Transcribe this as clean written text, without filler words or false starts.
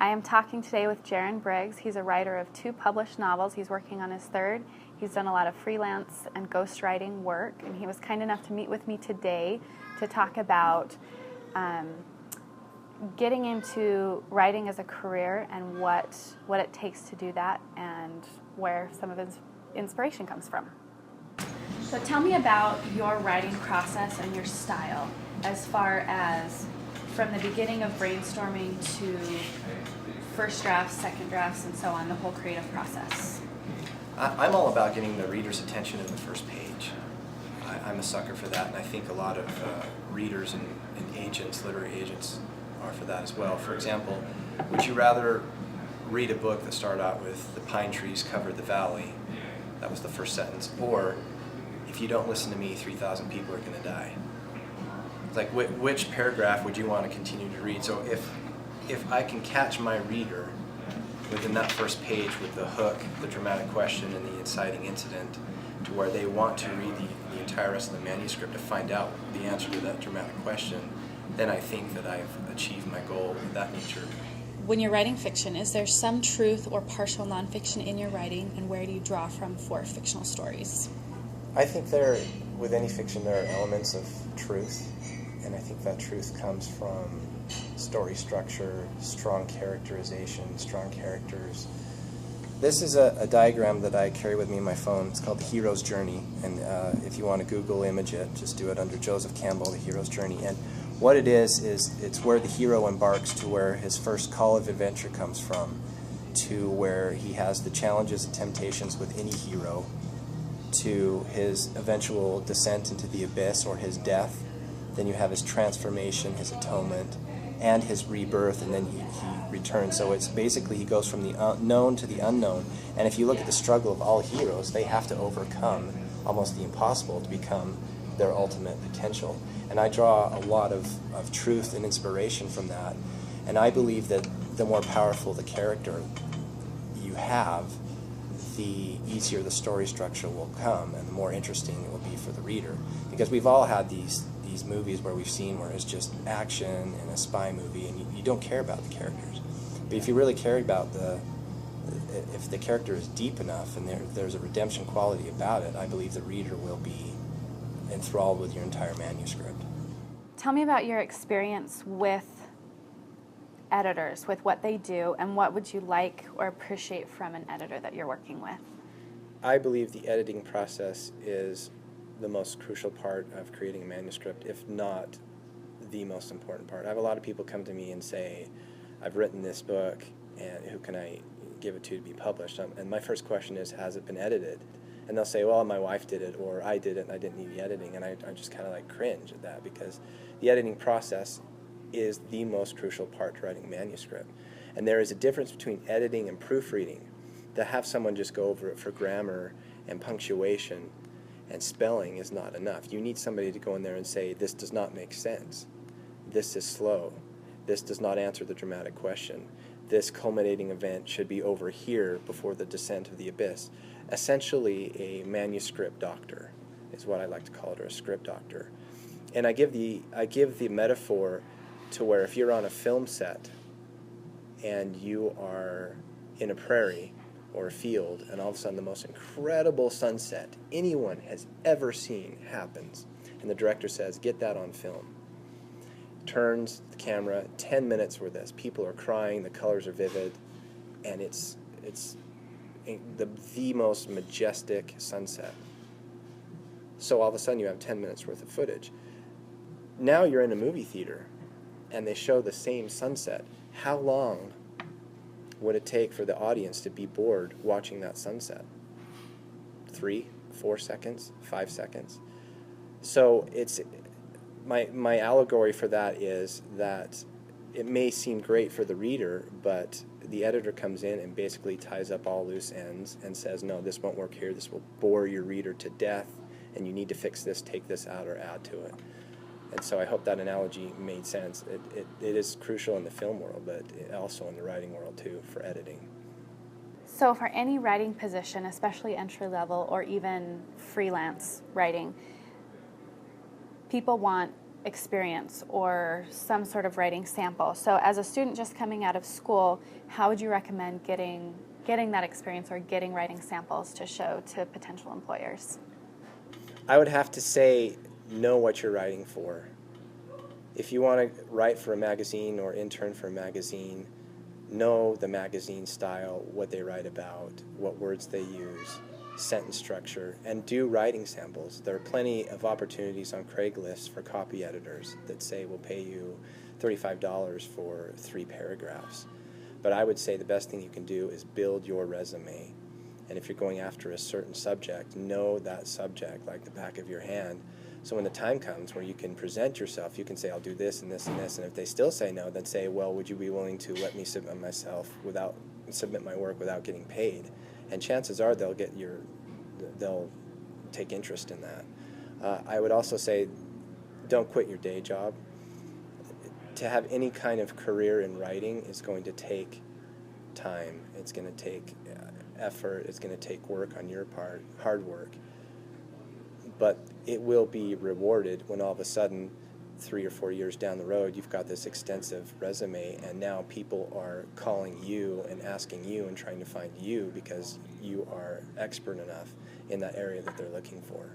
I am talking today with Jaron Briggs. He's a writer of 2 published novels. He's working on his 3rd. He's done a lot of freelance and ghostwriting work, and he was kind enough to meet with me today to talk about getting into writing as a career and what it takes to do that and where some of his inspiration comes from. So tell me about your writing process and your style as far as from the beginning of brainstorming to first drafts, second drafts, and so on, the whole creative process. I'm all about getting the reader's attention in the first page. I'm a sucker for that, and I think a lot of readers and agents, literary agents, are for that as well. For example, would you rather read a book that started out with "the pine trees covered the valley," that was the first sentence, or "if you don't listen to me, 3,000 people are going to die"? It's like, which paragraph would you want to continue to read? So if I can catch my reader within that first page with the hook, the dramatic question, and the inciting incident, to where they want to read the entire rest of the manuscript to find out the answer to that dramatic question, then I think that I've achieved my goal of that nature. When you're writing fiction, is there some truth or partial nonfiction in your writing, and where do you draw from for fictional stories? I think with any fiction, there are elements of truth, and I think that truth comes from story structure, strong characterization, strong characters. This is a diagram that I carry with me in my phone. It's called The Hero's Journey, and if you want to Google image it, just do it under Joseph Campbell, The Hero's Journey. And what it is it's where the hero embarks to where his first call of adventure comes from, to where he has the challenges and temptations with any hero, to his eventual descent into the abyss or his death. Then you have his transformation, his atonement, and his rebirth, and then he returns. So it's basically he goes from the known to the unknown. And if you look at the struggle of all heroes, they have to overcome almost the impossible to become their ultimate potential. And I draw a lot of truth and inspiration from that. And I believe that the more powerful the character you have, the easier the story structure will come, and the more interesting it will be for the reader. Because we've all had these movies where we've seen where it's just action and a spy movie, and you don't care about the characters. But if you really care about if the character is deep enough and there's a redemption quality about it, I believe the reader will be enthralled with your entire manuscript. Tell me about your experience with editors, with what they do, and what would you like or appreciate from an editor that you're working with? I believe the editing process is the most crucial part of creating a manuscript, if not the most important part. I have a lot of people come to me and say, I've written this book, and who can I give it to be published? And my first question is, has it been edited? And they'll say, well, my wife did it, or I did it, and I didn't need the editing. And I just kind of like cringe at that, because the editing process is the most crucial part to writing a manuscript. And there is a difference between editing and proofreading. To have someone just go over it for grammar and punctuation and spelling is not enough. You need somebody to go in there and say, this does not make sense. This is slow. This does not answer the dramatic question. This culminating event should be over here before the descent of the abyss. Essentially, a manuscript doctor is what I like to call it, or a script doctor. And I give the metaphor to where if you're on a film set and you are in a prairie or a field, and all of a sudden the most incredible sunset anyone has ever seen happens, and the director says, get that on film. Turns the camera, 10 minutes for this. People are crying, the colors are vivid, and it's the most majestic sunset. So all of a sudden you have 10 minutes worth of footage. Now you're in a movie theater, and they show the same sunset. How long would it take for the audience to be bored watching that sunset? 3, 4 seconds, 5 seconds. So it's my allegory for that is that it may seem great for the reader, but the editor comes in and basically ties up all loose ends and says, no, this won't work here, this will bore your reader to death, and you need to fix this, take this out, or add to it. And so I hope that analogy made sense. It is crucial in the film world, but also in the writing world too, for editing. So for any writing position, especially entry-level or even freelance writing, people want experience or some sort of writing sample. So as a student just coming out of school, how would you recommend getting that experience or getting writing samples to show to potential employers? I would have to say, know what you're writing for. If you want to write for a magazine or intern for a magazine, know the magazine style, what they write about, what words they use, sentence structure, and do writing samples. There are plenty of opportunities on Craigslist for copy editors that say we'll pay you $35 for 3 paragraphs. But I would say the best thing you can do is build your resume. And if you're going after a certain subject, know that subject like the back of your hand. So when the time comes where you can present yourself, you can say, I'll do this and this and this. And if they still say no, then say, well, would you be willing to let me submit my work without getting paid? And chances are they'll take interest in that. I would also say, don't quit your day job. To have any kind of career in writing is going to take time. It's going to take effort. It's going to take work on your part, hard work. But it will be rewarded when all of a sudden, 3 or 4 years down the road, you've got this extensive resume, and now people are calling you and asking you and trying to find you because you are expert enough in that area that they're looking for.